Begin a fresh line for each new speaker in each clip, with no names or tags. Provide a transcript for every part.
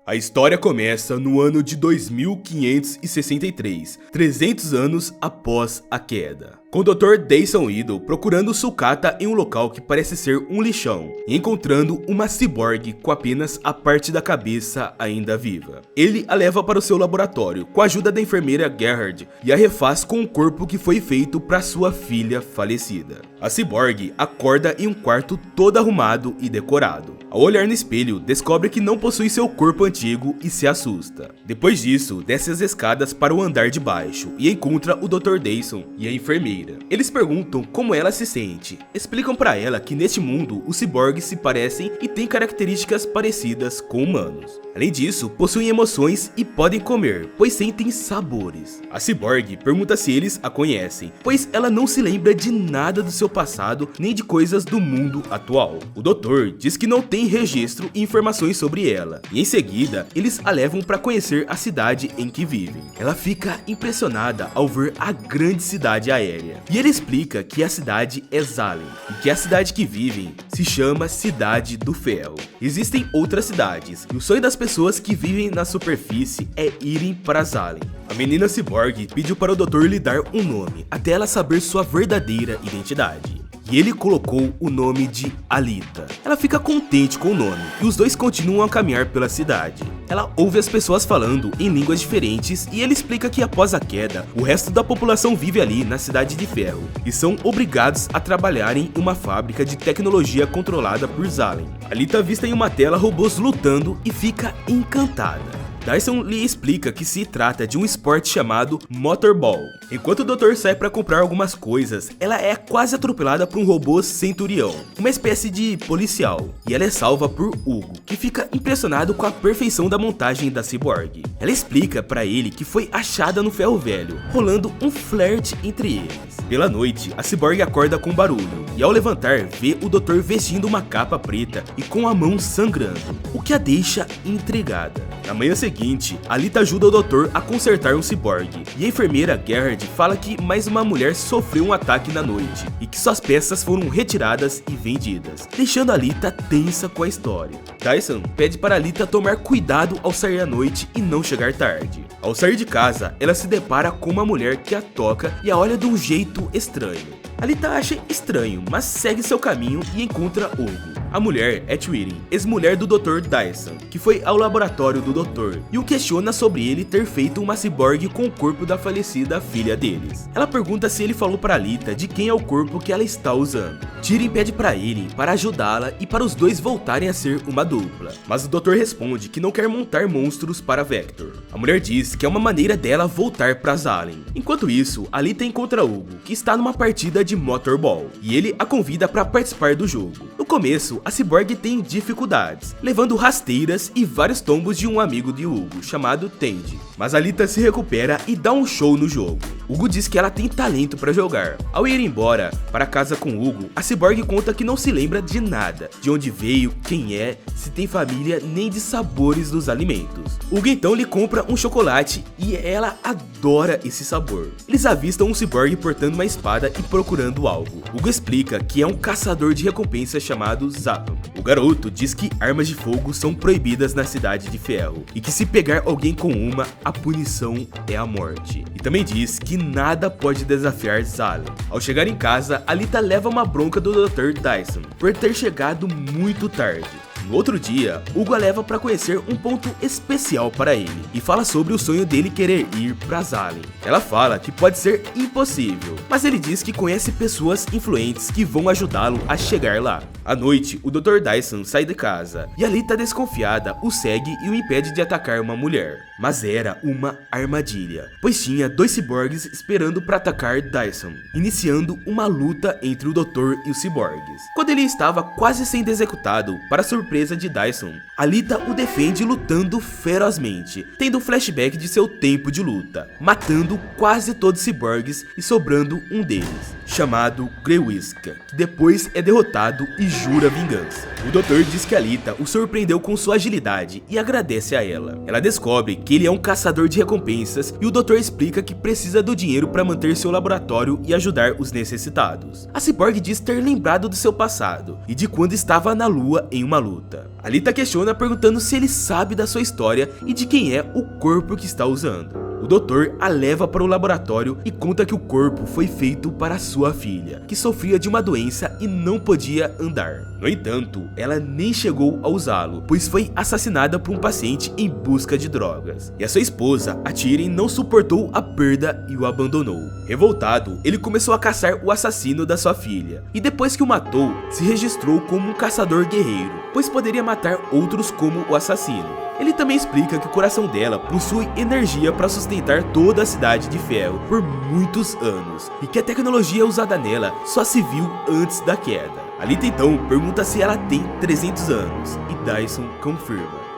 A história começa no ano de 2563, 300 anos após a queda, com o Dr. Dayson indo procurando sucata em um local que parece ser um lixão, e encontrando uma ciborgue com apenas a parte da cabeça ainda viva. Ele a leva para o seu laboratório com a ajuda da enfermeira Gerhard e a refaz com o corpo que foi feito para sua filha falecida. A ciborgue acorda em um quarto todo arrumado e decorado. Ao olhar no espelho, descobre que não possui seu corpo antigo e se assusta. Depois disso, desce as escadas para o andar de baixo e encontra o Dr. Dayson e a enfermeira. Eles perguntam como ela se sente. Explicam para ela que neste mundo os ciborgues se parecem e têm características parecidas com humanos. Além disso, possuem emoções e podem comer, pois sentem sabores. A ciborgue pergunta se eles a conhecem, pois ela não se lembra de nada do seu passado nem de coisas do mundo atual. O doutor diz que não tem registro e informações sobre ela, e em seguida eles a levam para conhecer a cidade em que vivem. Ela fica impressionada ao ver a grande cidade aérea, e ele explica que a cidade é Zalem, e que a cidade que vivem se chama Cidade do Ferro. Existem outras cidades, e o sonho das pessoas que vivem na superfície é irem para Zalem. A menina ciborgue pediu para o doutor lhe dar um nome, até ela saber sua verdadeira identidade. E ele colocou o nome de Alita. Ela fica contente com o nome, e os dois continuam a caminhar pela cidade. Ela ouve as pessoas falando em línguas diferentes e ele explica que após a queda, o resto da população vive ali na Cidade de Ferro e são obrigados a trabalharem em uma fábrica de tecnologia controlada por Zalem. Alita avista em uma tela robôs lutando e fica encantada. Dyson lhe explica que se trata de um esporte chamado Motorball. Enquanto o doutor sai para comprar algumas coisas, ela é quase atropelada por um robô centurião, uma espécie de policial, e ela é salva por Hugo, que fica impressionado com a perfeição da montagem da ciborgue. Ela explica para ele que foi achada no ferro velho, rolando um flerte entre eles. Pela noite, a ciborgue acorda com barulho, e ao levantar, vê o doutor vestindo uma capa preta e com a mão sangrando, o que a deixa intrigada. Na manhã seguinte, Alita ajuda o doutor a consertar um ciborgue, e a enfermeira Gerhard fala que mais uma mulher sofreu um ataque na noite, e que suas peças foram retiradas e vendidas, deixando Alita tensa com a história. Dyson pede para Alita tomar cuidado ao sair à noite e não chegar tarde. Ao sair de casa, ela se depara com uma mulher que a toca e a olha de um jeito estranho. Alita acha estranho, mas segue seu caminho e encontra Hugo. A mulher é Tweety, ex-mulher do Dr. Dyson, que foi ao laboratório do doutor e o questiona sobre ele ter feito uma ciborgue com o corpo da falecida filha deles. Ela pergunta se ele falou para Alita de quem é o corpo que ela está usando. Tyrion pede para ele para ajudá-la e para os dois voltarem a ser uma dupla, mas o doutor responde que não quer montar monstros para Vector. A mulher diz que é uma maneira dela voltar para Zalem. Enquanto isso, Alita encontra Hugo, que está numa partida de Motorball, e ele a convida para participar do jogo. No começo, a ciborgue tem dificuldades, levando rasteiras e vários tombos de um amigo de Hugo, chamado Tandy. Mas Alita se recupera e dá um show no jogo. Hugo diz que ela tem talento para jogar. Ao ir embora para casa com Hugo, a ciborgue conta que não se lembra de nada, de onde veio, quem é, se tem família, nem de sabores dos alimentos. Hugo então lhe compra um chocolate e ela adora esse sabor. Eles avistam um ciborgue portando uma espada e procurando algo. Hugo explica que é um caçador de recompensa chamado Zappan. O garoto diz que armas de fogo são proibidas na Cidade de Ferro e que se pegar alguém com uma, a punição é a morte. E também diz que nada pode desafiar Zalem. Ao chegar em casa, Alita leva uma bronca do Dr. Dyson por ter chegado muito tarde. No outro dia, Hugo a leva para conhecer um ponto especial para ele e fala sobre o sonho dele querer ir para Zalem. Ela fala que pode ser impossível, mas ele diz que conhece pessoas influentes que vão ajudá-lo a chegar lá. À noite, o Dr. Dyson sai de casa e Alita, desconfiada, o segue e o impede de atacar uma mulher. Mas era uma armadilha, pois tinha dois ciborgues esperando para atacar Dyson, iniciando uma luta entre o Doutor e os ciborgues. Quando ele estava quase sendo executado, para surpresa de Dyson, Alita o defende lutando ferozmente, tendo um flashback de seu tempo de luta, matando quase todos os ciborgues e sobrando um deles, chamado Grewisk, que depois é derrotado e jura vingança. O doutor diz que Alita o surpreendeu com sua agilidade e agradece a ela. Ela descobre que ele é um caçador de recompensas e o doutor explica que precisa do dinheiro para manter seu laboratório e ajudar os necessitados. A ciborgue diz ter lembrado do seu passado e de quando estava na lua em uma luta. Alita questiona perguntando se ele sabe da sua história e de quem é o corpo que está usando. O doutor a leva para o laboratório e conta que o corpo foi feito para sua filha, que sofria de uma doença e não podia andar. No entanto, ela nem chegou a usá-lo, pois foi assassinada por um paciente em busca de drogas. E a sua esposa, a Tyrion, não suportou a perda e o abandonou. Revoltado, ele começou a caçar o assassino da sua filha, e depois que o matou, se registrou como um caçador guerreiro, pois poderia matar outros como o assassino. Ele também explica que o coração dela possui energia para sustentar toda a cidade de Ferro por muitos anos, e que a tecnologia usada nela só se viu antes da queda. Alita então pergunta se ela tem 300 anos, e Dyson confirma.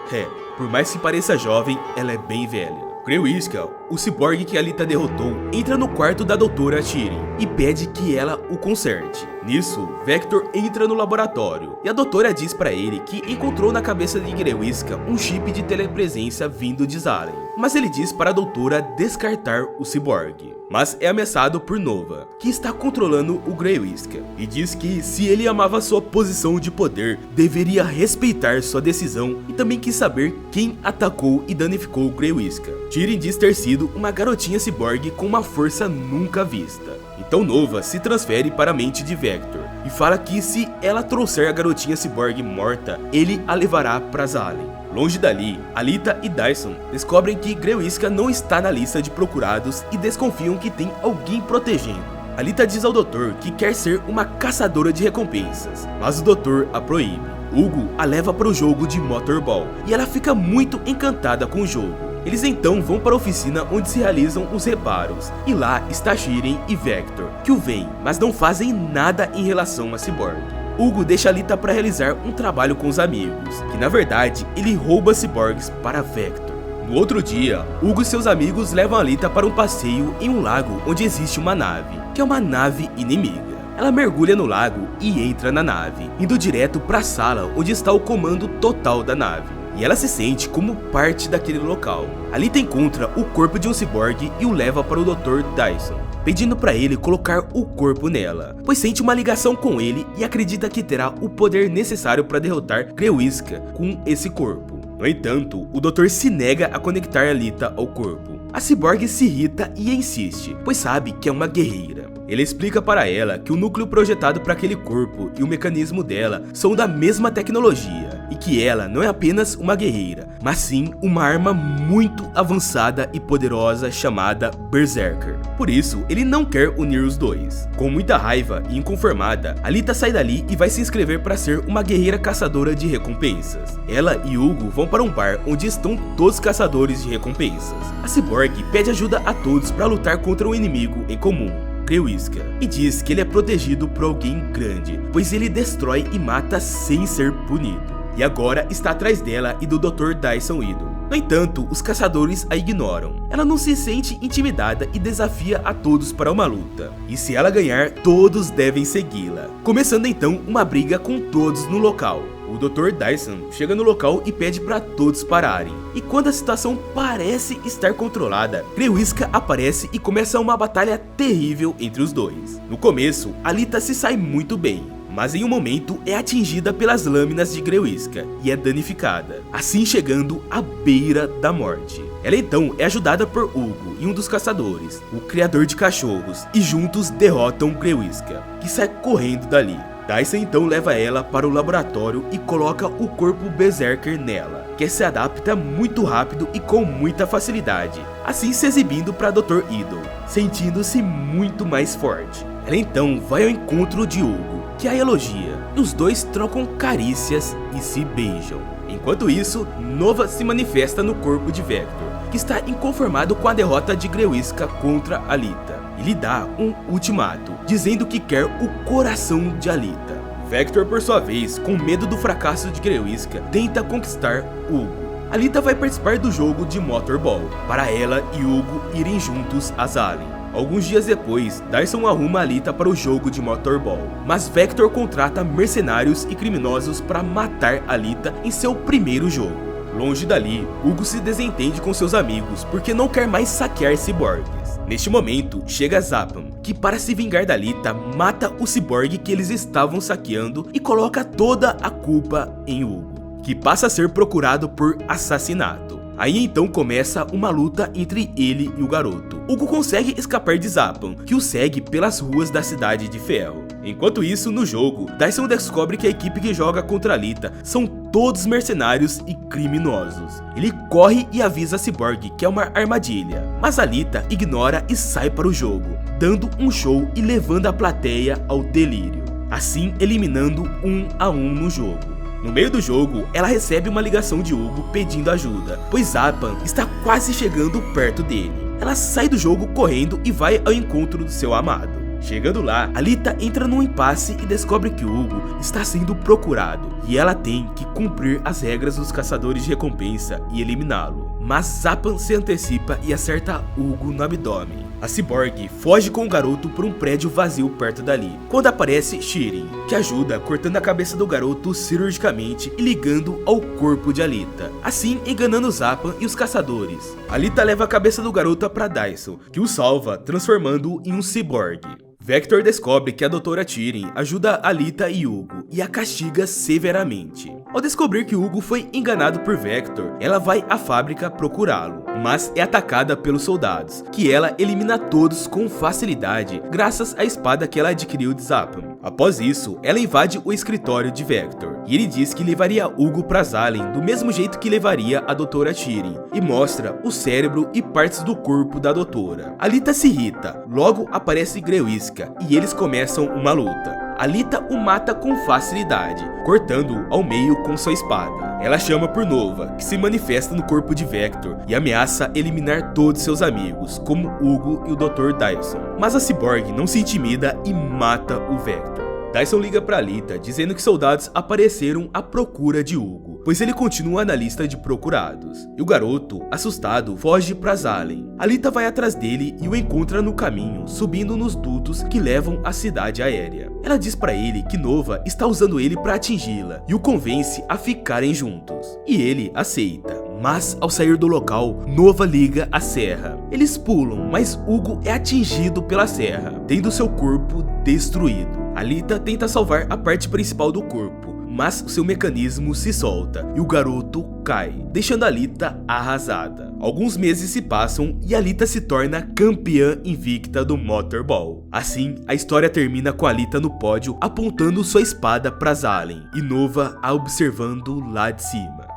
Por mais que pareça jovem, ela é bem velha. Grewiska, o ciborgue que Alita derrotou, entra no quarto da doutora Tyrion e pede que ela o conserte. Nisso, Vector entra no laboratório e a doutora diz para ele que encontrou na cabeça de Grewiska um chip de telepresença vindo de Zalen, mas ele diz para a doutora descartar o ciborgue. Mas é ameaçado por Nova, que está controlando o Grewiska, e diz que se ele amava sua posição de poder, deveria respeitar sua decisão e também quis saber quem atacou e danificou o Grewiska. Tyrion diz ter sido uma garotinha ciborgue com uma força nunca vista. Então Nova se transfere para a mente de Vector e fala que se ela trouxer a garotinha ciborgue morta, ele a levará para Zalen. Longe dali, Alita e Dyson descobrem que Grewiska não está na lista de procurados e desconfiam que tem alguém protegendo. Alita diz ao doutor que quer ser uma caçadora de recompensas, mas o doutor a proíbe. Hugo a leva para o jogo de Motorball e ela fica muito encantada com o jogo. Eles então vão para a oficina onde se realizam os reparos, e lá está Tyrion e Vector, que o veem, mas não fazem nada em relação a Cyborg. Hugo deixa Alita para realizar um trabalho com os amigos, que na verdade ele rouba ciborgues para Vector. No outro dia, Hugo e seus amigos levam Alita para um passeio em um lago onde existe uma nave, que é uma nave inimiga. Ela mergulha no lago e entra na nave, indo direto para a sala onde está o comando total da nave. E ela se sente como parte daquele local. Alita encontra o corpo de um ciborgue e o leva para o Dr. Dyson, pedindo para ele colocar o corpo nela, pois sente uma ligação com ele e acredita que terá o poder necessário para derrotar Grewiska com esse corpo. No entanto, o doutor se nega a conectar Alita ao corpo. A ciborgue se irrita e insiste, pois sabe que é uma guerreira. Ele explica para ela que o núcleo projetado para aquele corpo e o mecanismo dela são da mesma tecnologia, e que ela não é apenas uma guerreira, mas sim uma arma muito avançada e poderosa chamada Berserker. Por isso, ele não quer unir os dois. Com muita raiva e inconformada, Alita sai dali e vai se inscrever para ser uma guerreira caçadora de recompensas. Ela e Hugo vão para um bar onde estão todos os caçadores de recompensas. A ciborgue pede ajuda a todos para lutar contra um inimigo em comum, Grewiska, e diz que ele é protegido por alguém grande, pois ele destrói e mata sem ser punido. E agora está atrás dela e do Dr. Dyson Idol. No entanto, os caçadores a ignoram. Ela não se sente intimidada e desafia a todos para uma luta. E se ela ganhar, todos devem segui-la. Começando então uma briga com todos no local. O Dr. Dyson chega no local e pede para todos pararem. E quando a situação parece estar controlada, Grewiska aparece e começa uma batalha terrível entre os dois. No começo, Alita se sai muito bem, mas em um momento é atingida pelas lâminas de Grewiska e é danificada, assim chegando à beira da morte. Ela então é ajudada por Hugo e um dos caçadores, o criador de cachorros, e juntos derrotam Grewiska, que sai correndo dali. Dyson então leva ela para o laboratório e coloca o corpo Berserker nela, que se adapta muito rápido e com muita facilidade, assim se exibindo para Dr. Idol, sentindo-se muito mais forte. Ela então vai ao encontro de Hugo, que a elogia, e os dois trocam carícias e se beijam. Enquanto isso, Nova se manifesta no corpo de Vector, que está inconformado com a derrota de Grewiska contra Alita, e lhe dá um ultimato, dizendo que quer o coração de Alita. Vector, por sua vez, com medo do fracasso de Grewiska, tenta conquistar Hugo. Alita vai participar do jogo de Motorball, para ela e Hugo irem juntos a Zalen. Alguns dias depois, Dyson arruma Alita para o jogo de Motorball, mas Vector contrata mercenários e criminosos para matar Alita em seu primeiro jogo. Longe dali, Hugo se desentende com seus amigos porque não quer mais saquear ciborgues. Neste momento, chega Zapan, que para se vingar da Alita, mata o ciborgue que eles estavam saqueando e coloca toda a culpa em Hugo, que passa a ser procurado por assassinato. Aí então começa uma luta entre ele e o garoto. Hugo consegue escapar de Zapan, que o segue pelas ruas da Cidade de Ferro. Enquanto isso, no jogo, Dyson descobre que a equipe que joga contra Alita são todos mercenários e criminosos. Ele corre e avisa a Cyborg que é uma armadilha, mas Alita ignora e sai para o jogo, dando um show e levando a plateia ao delírio, assim eliminando 1 a 1 no jogo. No meio do jogo, ela recebe uma ligação de Hugo pedindo ajuda, pois Zapan está quase chegando perto dele. Ela sai do jogo correndo e vai ao encontro do seu amado. Chegando lá, Alita entra num impasse e descobre que Hugo está sendo procurado, e ela tem que cumprir as regras dos caçadores de recompensa e eliminá-lo. Mas Zapan se antecipa e acerta Hugo no abdômen. A Cyborg foge com o garoto por um prédio vazio perto dali, quando aparece Shirin, que ajuda cortando a cabeça do garoto cirurgicamente e ligando ao corpo de Alita, assim enganando Zapan e os caçadores. Alita leva a cabeça do garoto para Dyson, que o salva transformando-o em um ciborgue. Vector descobre que a Doutora Chirin ajuda Alita e Hugo e a castiga severamente. Ao descobrir que Hugo foi enganado por Vector, ela vai à fábrica procurá-lo, mas é atacada pelos soldados, que ela elimina todos com facilidade graças à espada que ela adquiriu de Zapan. Após isso, ela invade o escritório de Vector, e ele diz que levaria Hugo para Zalen do mesmo jeito que levaria a Doutora Chirin, e mostra o cérebro e partes do corpo da doutora. Alita se irrita, logo aparece Grewiska, e eles começam uma luta. Alita o mata com facilidade, cortando-o ao meio com sua espada. Ela chama por Nova, que se manifesta no corpo de Vector e ameaça eliminar todos seus amigos, como Hugo e o Dr. Dyson. Mas a Cyborg não se intimida e mata o Vector. Dyson liga para Alita dizendo que soldados apareceram à procura de Hugo, pois ele continua na lista de procurados. E o garoto, assustado, foge para Zalen. Alita vai atrás dele e o encontra no caminho, subindo nos dutos que levam à cidade aérea. Ela diz para ele que Nova está usando ele para atingi-la e o convence a ficarem juntos. E ele aceita. Mas ao sair do local, Nova liga a serra. Eles pulam, mas Hugo é atingido pela serra, tendo seu corpo destruído. Alita tenta salvar a parte principal do corpo, mas seu mecanismo se solta e o garoto cai, deixando Alita arrasada. Alguns meses se passam e Alita se torna campeã invicta do Motorball. Assim, a história termina com Alita no pódio apontando sua espada para Zalen e Nova a observando lá de cima.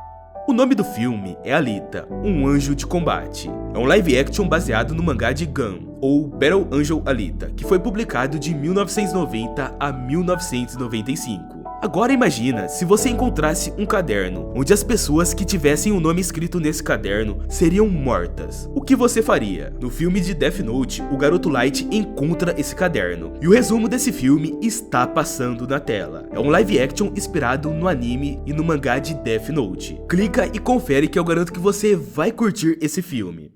O nome do filme é Alita, um anjo de combate. É um live action baseado no mangá de Gun, ou Battle Angel Alita, que foi publicado de 1990 a 1995. Agora imagina se você encontrasse um caderno, onde as pessoas que tivessem o nome escrito nesse caderno seriam mortas. O que você faria? No filme de Death Note, o garoto Light encontra esse caderno, e o resumo desse filme está passando na tela. É um live action inspirado no anime e no mangá de Death Note. Clica e confere que eu garanto que você vai curtir esse filme.